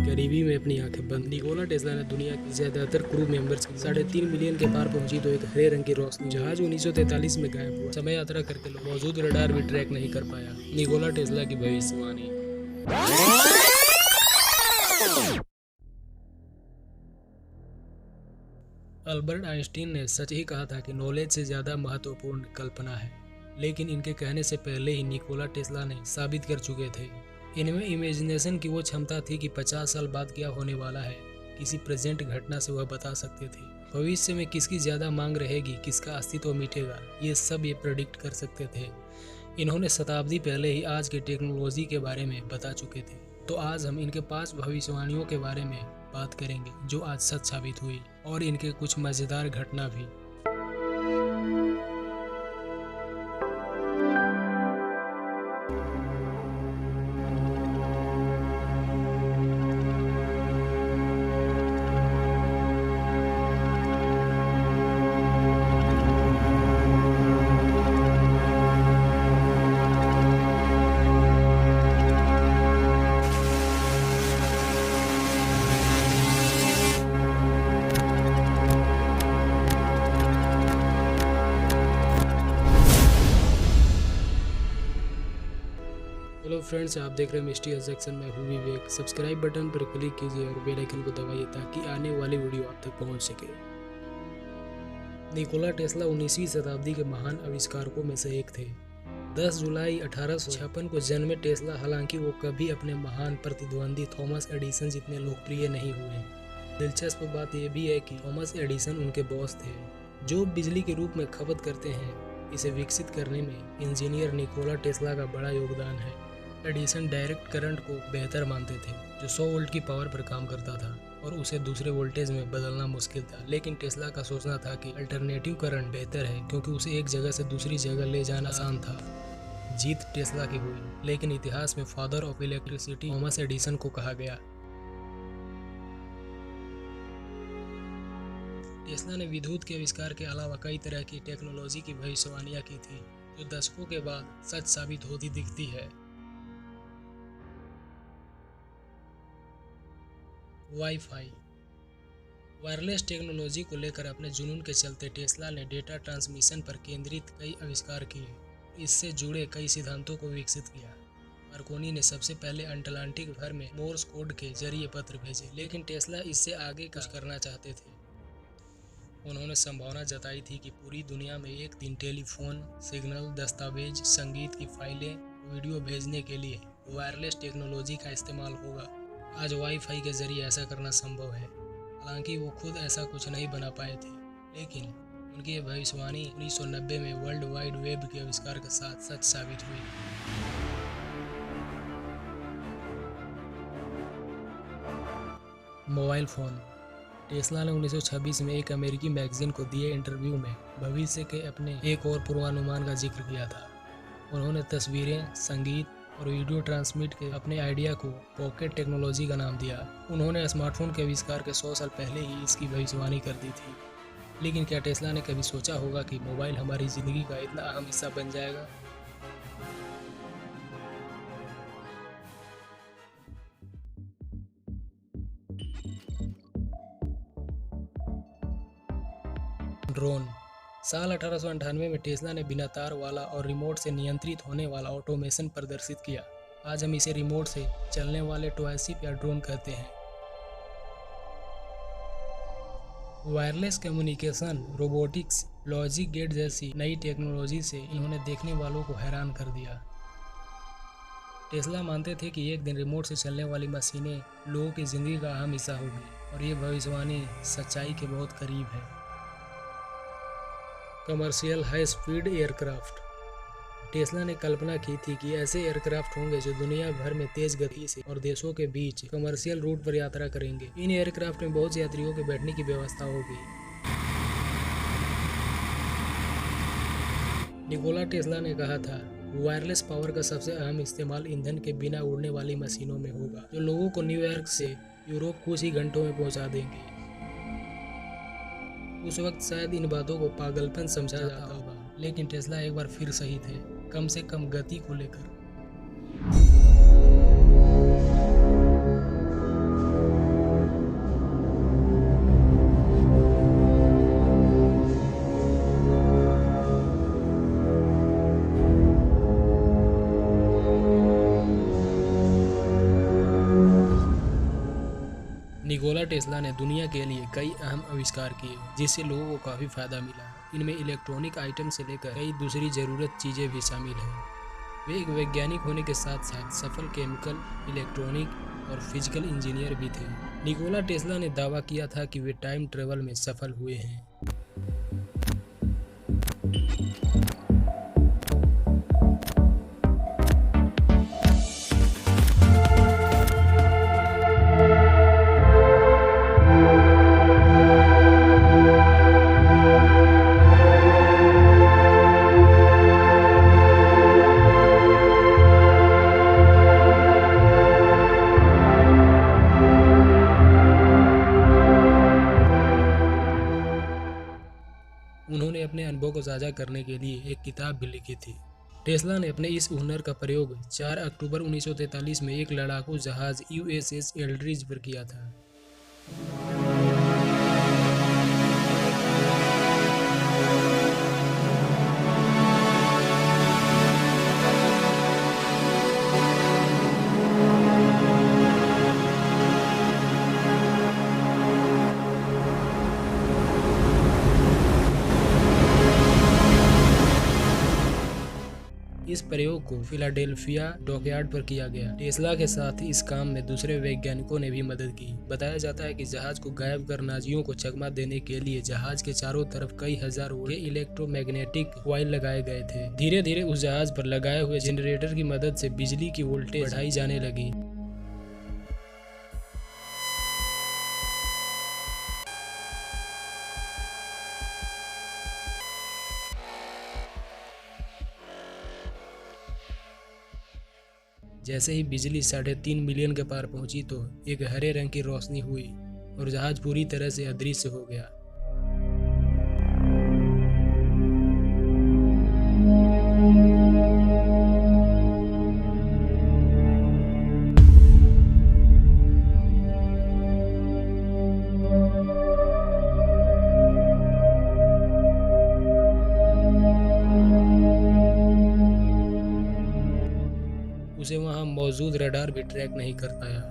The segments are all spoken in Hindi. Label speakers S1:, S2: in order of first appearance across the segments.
S1: करीबी में अपनी आंखें बंद। निकोला टेस्ला ने दुनिया के ज्यादातर क्रू मेंबर्स की 3.5 मिलियन के पार पहुंची तो एक हरे रंग की रोशनी जहाज 1943 में गायब हुआ। समय यात्रा करके लोग मौजूद रडार भी ट्रैक नहीं कर पाया। निकोला टेस्ला की भविष्यवाणी। अल्बर्ट आइंस्टीन ने सच ही कहा था कि नॉलेज से ज्यादा महत्वपूर्ण कल्पना है, लेकिन इनके कहने से पहले ही निकोला टेस्ला ने साबित कर चुके थे। इनमें इमेजिनेशन की वो क्षमता थी कि 50 साल बाद क्या होने वाला है किसी प्रेजेंट घटना से वह बता सकते थे। भविष्य में किसकी ज्यादा मांग रहेगी, किसका अस्तित्व मिटेगा, ये सब ये प्रेडिक्ट कर सकते थे। इन्होंने शताब्दी पहले ही आज के टेक्नोलॉजी के बारे में बता चुके थे। तो आज हम इनके 5 भविष्यवाणियों के बारे में बात करेंगे जो आज सच साबित हुई, और इनके कुछ मजेदार घटना भी। हेलो फ्रेंड्स, आप देख रहे हैं मिस्ट्री सेक्शन में हूँ विवेक। सब्सक्राइब बटन पर क्लिक कीजिए और बेल आइकन को दबाइए ताकि आने वाली वीडियो आप तक पहुंच सके। निकोला टेस्ला 19वीं शताब्दी के महान आविष्कारकों में से एक थे। 10 जुलाई 1856 को जन्मे टेस्ला, हालांकि वो कभी अपने महान प्रतिद्वंदी थॉमस एडिसन जितने लोकप्रिय नहीं हुए। दिलचस्प बात यह भी है कि थॉमस एडिसन उनके बॉस थे। जो बिजली के रूप में खपत करते हैं, इसे विकसित करने में इंजीनियर निकोला टेस्ला का बड़ा योगदान है। एडिसन डायरेक्ट करंट को बेहतर मानते थे, जो 100 वोल्ट की पावर पर काम करता था और उसे दूसरे वोल्टेज में बदलना मुश्किल था। लेकिन टेस्ला का सोचना था कि अल्टरनेटिव करंट बेहतर है, क्योंकि उसे एक जगह से दूसरी जगह ले जाना आसान था। जीत टेस्ला की हुई, लेकिन इतिहास में father of electricity Thomas Edison को कहा गया। टेस्ला ने विद्युत के आविष्कार के अलावा कई तरह की टेक्नोलॉजी की भविष्यवाणियां की थी, जो दशकों के बाद सच साबित होती दिखती है। वाईफाई। वायरलेस टेक्नोलॉजी को लेकर अपने जुनून के चलते टेस्ला ने डेटा ट्रांसमिशन पर केंद्रित कई आविष्कार किए। इससे जुड़े कई सिद्धांतों को विकसित किया। मार्कोनी ने सबसे पहले अटलांटिक भर में मोर्स कोड के जरिए पत्र भेजे, लेकिन टेस्ला इससे आगे कुछ करना चाहते थे। उन्होंने संभावना जताई थी कि पूरी दुनिया में एक दिन टेलीफोन सिग्नल, दस्तावेज, संगीत की फाइलें, वीडियो भेजने के लिए वायरलेस टेक्नोलॉजी का इस्तेमाल होगा। आज वाईफाई के जरिए ऐसा करना संभव है। हालांकि वो खुद ऐसा कुछ नहीं बना पाए थे, लेकिन उनकी यह भविष्यवाणी 1990 में वर्ल्ड वाइड वेब के आविष्कार के साथ सच साबित हुई। Mobile phone. टेस्ला ने 1926 में एक अमेरिकी मैगजीन को दिए इंटरव्यू में भविष्य के अपने एक और पूर्वानुमान का जिक्र किया था। उन्होंने तस्वीरें, संगीत और वीडियो ट्रांसमिट के अपने आइडिया को पॉकेट टेक्नोलॉजी का नाम दिया। उन्होंने स्मार्टफोन के आविष्कार के 100 साल पहले ही इसकी भविष्यवाणी कर दी थी। लेकिन क्या टेस्ला ने कभी सोचा होगा कि मोबाइल हमारी जिंदगी का इतना अहम हिस्सा बन जाएगा? ड्रोन। साल 1898 में टेस्ला ने बिना तार वाला और रिमोट से नियंत्रित होने वाला ऑटोमेशन प्रदर्शित किया। आज हम इसे रिमोट से चलने वाले टॉयशिप या ड्रोन कहते हैं। Wireless communication, robotics, logic gate जैसी नई टेक्नोलॉजी से इन्होंने देखने वालों को हैरान कर दिया। टेस्ला मानते थे कि एक दिन रिमोट से चलने वाली मशीनें लोगों की जिंदगी का अहम हिस्सा होगी, और ये भविष्यवाणी सच्चाई के बहुत करीब है। Commercial high speed aircraft. Tesla ने कल्पना की थी कि ऐसे एयरक्राफ्ट होंगे जो दुनिया भर में तेज गति से और देशों के बीच कमर्शियल रूट पर यात्रा करेंगे। इन एयरक्राफ्ट में बहुत से यात्रियों के बैठने की व्यवस्था होगी। निकोला टेस्ला ने कहा था, वायरलेस पावर का सबसे अहम इस्तेमाल ईंधन के बिना उड़ने वाली मशीनों में होगा, जो लोगों को न्यूयॉर्क से यूरोप कुछ ही घंटों में पहुंचा देंगे। उस वक्त शायद इन बातों को पागलपन समझा जाता होगा, लेकिन टेस्ला एक बार फिर सही थे, कम से कम गति को लेकर। निकोला टेस्ला ने दुनिया के लिए कई अहम आविष्कार किए जिससे लोगों को काफ़ी फायदा मिला। इनमें इलेक्ट्रॉनिक आइटम से लेकर कई दूसरी ज़रूरत चीज़ें भी शामिल हैं। वे एक वैज्ञानिक होने के साथ साथ सफल केमिकल, इलेक्ट्रॉनिक और फिजिकल इंजीनियर भी थे। निकोला टेस्ला ने दावा किया था कि वे टाइम ट्रेवल में सफल हुए हैं। उन्होंने अपने अनुभव को साझा करने के लिए एक किताब भी लिखी थी। टेस्ला ने अपने इस हुनर का प्रयोग 4 अक्टूबर 1943 में एक लड़ाकू जहाज USS एल्ड्रिज पर किया था। इस प्रयोग को फिलाडेल्फिया डॉकयार्ड पर किया गया। टेस्ला के साथ इस काम में दूसरे वैज्ञानिकों ने भी मदद की। बताया जाता है कि जहाज को गायब कर नाजियों को चकमा देने के लिए जहाज के चारों तरफ कई हजार वोल्ट के इलेक्ट्रोमैग्नेटिक कॉइल लगाए गए थे। धीरे धीरे उस जहाज पर लगाए हुए जनरेटर की मदद से बिजली की वोल्टेज बढ़ाई जाने लगी। जैसे ही बिजली 3.5 मिलियन के पार पहुंची तो एक हरे रंग की रोशनी हुई और जहाज पूरी तरह से अदृश्य हो गया। उसे वहां मौजूद रडार भी ट्रैक नहीं कर पाया।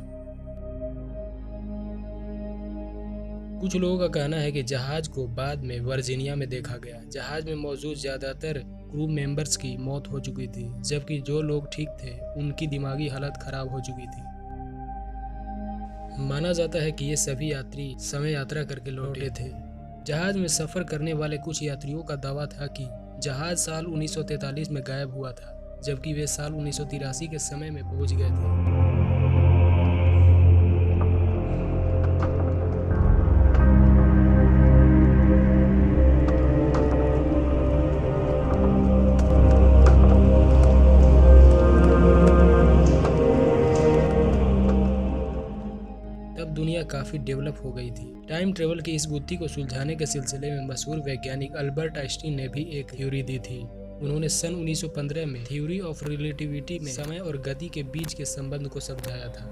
S1: कुछ लोगों का कहना है कि जहाज को बाद में वर्जीनिया में देखा गया। जहाज में मौजूद ज्यादातर क्रू मेंबर्स की मौत हो चुकी थी, जबकि जो लोग ठीक थे उनकी दिमागी हालत खराब हो चुकी थी। माना जाता है कि ये सभी यात्री समय यात्रा करके लौटे थे। जहाज में सफर करने वाले कुछ यात्रियों का दावा था कि जहाज साल 1943 में गायब हुआ था, जबकि वे साल 1983 के समय में पहुंच गए थे। तब दुनिया काफी डेवलप हो गई थी। टाइम ट्रेवल की इस बुद्धि को सुलझाने के सिलसिले में मशहूर वैज्ञानिक अल्बर्ट आइंस्टीन ने भी एक थ्योरी दी थी। उन्होंने सन 1915 में थ्योरी ऑफ रिलेटिविटी में समय और गति के बीच के संबंध को समझाया था।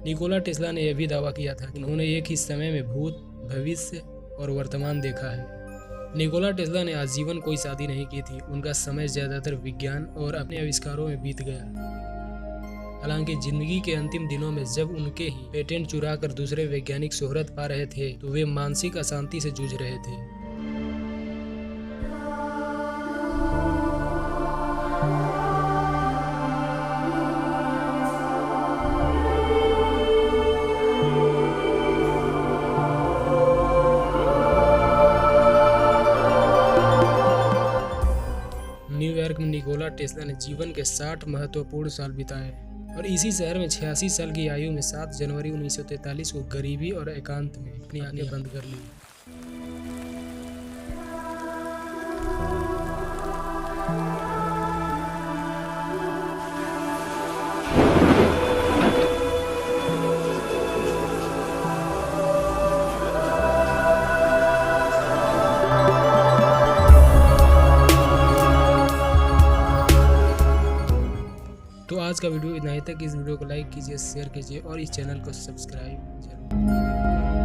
S1: निकोला टेस्ला ने यह भी दावा किया था कि उन्होंने एक ही समय में भूत, भविष्य और वर्तमान देखा है। निकोला टेस्ला ने आजीवन कोई शादी नहीं की थी। उनका समय ज्यादातर विज्ञान और अपने आविष्कारों में बीत गया। हालांकि जिंदगी के अंतिम दिनों में जब उनके ही पेटेंट चुरा कर दूसरे वैज्ञानिक शोहरत पा रहे थे तो वे मानसिक अशांति से जूझ रहे थे। न्यूयॉर्क में निकोला टेस्ला ने जीवन के 60 महत्वपूर्ण साल बिताए और इसी शहर में 86 साल की आयु में 7 जनवरी 1943 को गरीबी और एकांत में अपनी आंखें बंद कर ली। तो आज का वीडियो इतना ही तक। इस वीडियो को लाइक कीजिए, शेयर कीजिए और इस चैनल को सब्सक्राइब जरूर।